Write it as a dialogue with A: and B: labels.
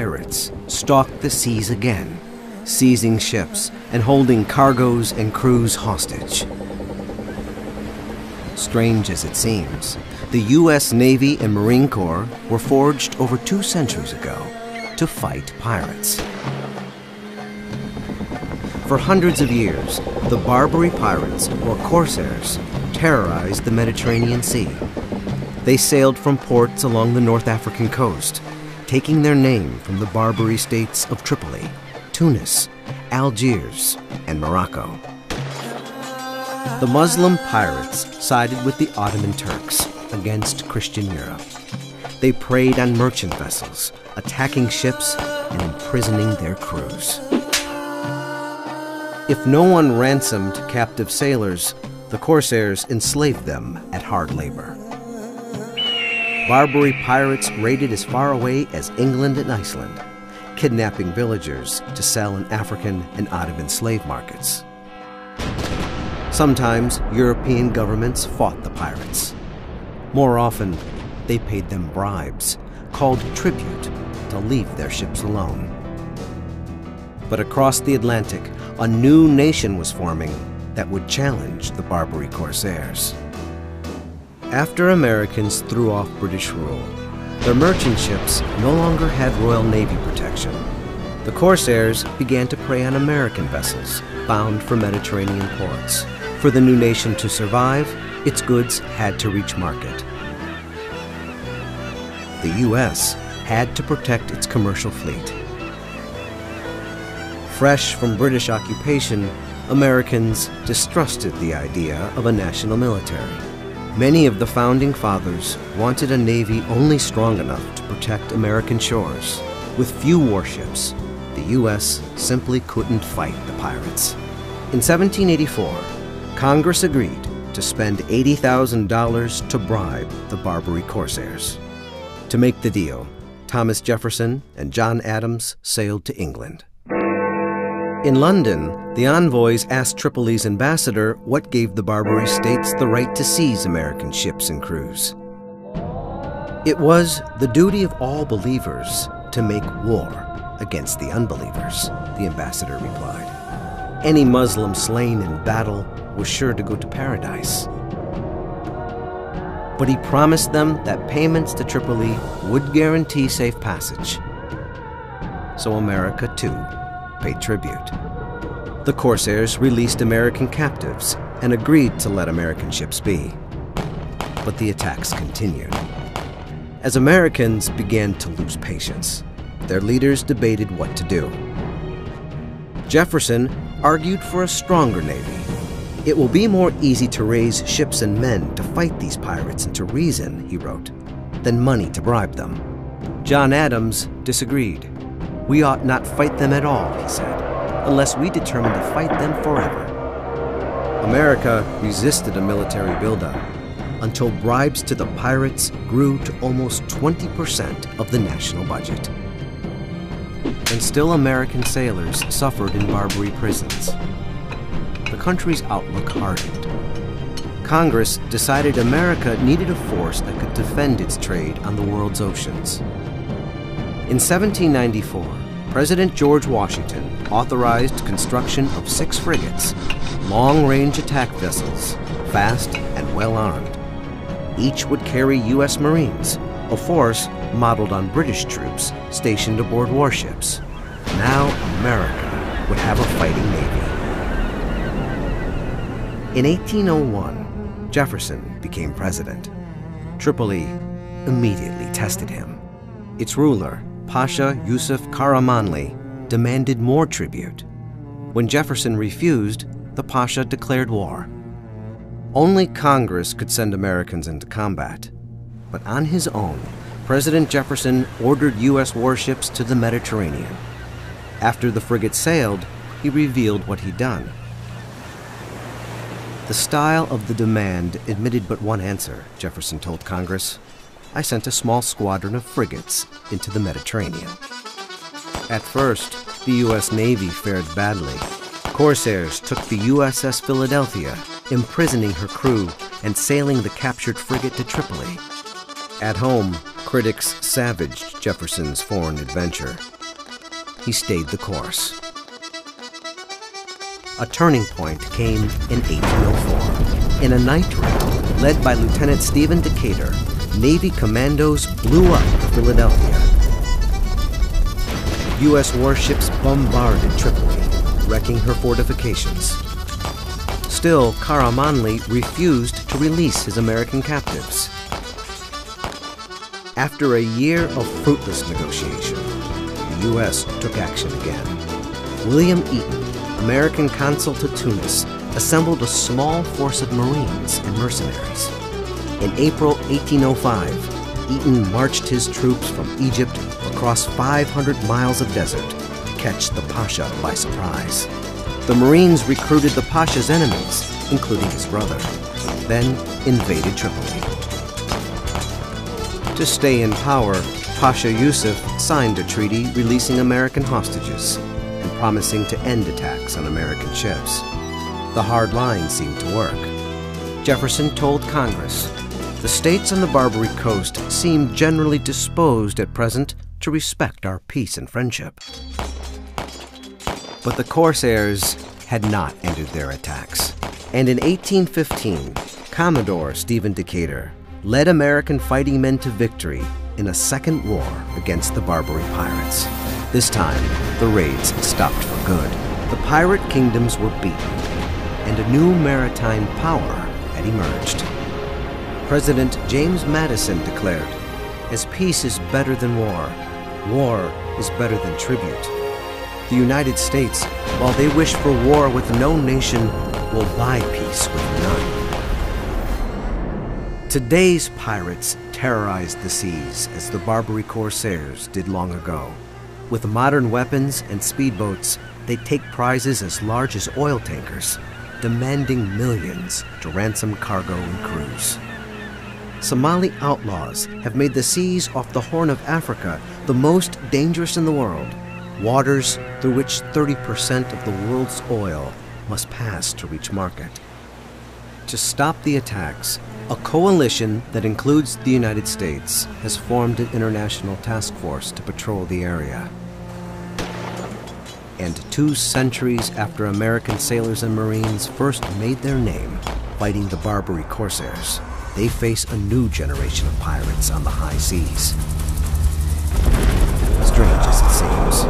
A: pirates stalked the seas again, seizing ships and holding cargoes and crews hostage. Strange as it seems, the U.S. Navy and Marine Corps were forged over 2 centuries ago to fight pirates. For hundreds of years, the Barbary pirates, or corsairs, terrorized the Mediterranean Sea. They sailed from ports along the North African coast, taking their name from the Barbary states of Tripoli, Tunis, Algiers, and Morocco. The Muslim pirates sided with the Ottoman Turks against Christian Europe. They preyed on merchant vessels, attacking ships and imprisoning their crews. If no one ransomed captive sailors, the corsairs enslaved them at hard labor. Barbary pirates raided as far away as England and Iceland, kidnapping villagers to sell in African and Ottoman slave markets. Sometimes European governments fought the pirates. More often, they paid them bribes, called tribute, to leave their ships alone. But across the Atlantic, a new nation was forming that would challenge the Barbary corsairs. After Americans threw off British rule, their merchant ships no longer had Royal Navy protection. The corsairs began to prey on American vessels bound for Mediterranean ports. For the new nation to survive, its goods had to reach market. The U.S. had to protect its commercial fleet. Fresh from British occupation, Americans distrusted the idea of a national military. Many of the founding fathers wanted a navy only strong enough to protect American shores. With few warships, the U.S. simply couldn't fight the pirates. In 1784, Congress agreed to spend $80,000 to bribe the Barbary corsairs. To make the deal, Thomas Jefferson and John Adams sailed to England. In London, the envoys asked Tripoli's ambassador what gave the Barbary states the right to seize American ships and crews. It was the duty of all believers to make war against the unbelievers, the ambassador replied. Any Muslim slain in battle was sure to go to paradise. But he promised them that payments to Tripoli would guarantee safe passage. So America, too, paid tribute. The corsairs released American captives and agreed to let American ships be. But the attacks continued. As Americans began to lose patience, their leaders debated what to do. Jefferson argued for a stronger navy. It will be more easy to raise ships and men to fight these pirates and to reason, he wrote, than money to bribe them. John Adams disagreed. We ought not fight them at all, he said, unless we determine to fight them forever. America resisted a military buildup until bribes to the pirates grew to almost 20% of the national budget. And still American sailors suffered in Barbary prisons. The country's outlook hardened. Congress decided America needed a force that could defend its trade on the world's oceans. In 1794, President George Washington authorized construction of 6 frigates, long-range attack vessels, fast and well-armed. Each would carry U.S. Marines, a force modeled on British troops stationed aboard warships. Now America would have a fighting navy. In 1801, Jefferson became president. Tripoli immediately tested him. Its ruler, Pasha Yusuf Karamanli, demanded more tribute. When Jefferson refused, the Pasha declared war. Only Congress could send Americans into combat. But on his own, President Jefferson ordered U.S. warships to the Mediterranean. After the frigate sailed, he revealed what he'd done. The style of the demand admitted but one answer, Jefferson told Congress. I sent a small squadron of frigates into the Mediterranean. At first, the U.S. Navy fared badly. Corsairs took the USS Philadelphia, imprisoning her crew and sailing the captured frigate to Tripoli. At home, Critics savaged Jefferson's foreign adventure. He stayed the course. A turning point came in 1804. In a night raid led by Lieutenant Stephen Decatur, Navy commandos blew up Philadelphia. U.S. warships bombarded Tripoli, wrecking her fortifications. Still, Karamanli refused to release his American captives. After a year of fruitless negotiation, the U.S. took action again. William Eaton, American consul to Tunis, assembled a small force of Marines and mercenaries. In April 1805, Eaton marched his troops from Egypt across 500 miles of desert to catch the Pasha by surprise. The Marines recruited the Pasha's enemies, including his brother, then invaded Tripoli. To stay in power, Pasha Yusuf signed a treaty releasing American hostages and promising to end attacks on American ships. The hard line seemed to work. Jefferson told Congress, "The states on the Barbary coast seem generally disposed at present to respect our peace and friendship." But the Corsairs had not ended their attacks. And in 1815, Commodore Stephen Decatur led American fighting men to victory in a second war against the Barbary pirates. This time, the raids stopped for good. The pirate kingdoms were beaten, and a new maritime power had emerged. President James Madison declared, "As peace is better than war, war is better than tribute. The United States, while they wish for war with no nation, will buy peace with none." Today's pirates terrorize the seas as the Barbary Corsairs did long ago. With modern weapons and speedboats, they take prizes as large as oil tankers, demanding millions to ransom cargo and crews. Somali outlaws have made the seas off the Horn of Africa the most dangerous in the world, waters through which 30% of the world's oil must pass to reach market. To stop the attacks, a coalition that includes the United States has formed an international task force to patrol the area. And 2 centuries after American sailors and Marines first made their name fighting the Barbary Corsairs, they face a new generation of pirates on the high seas. Strange as it seems.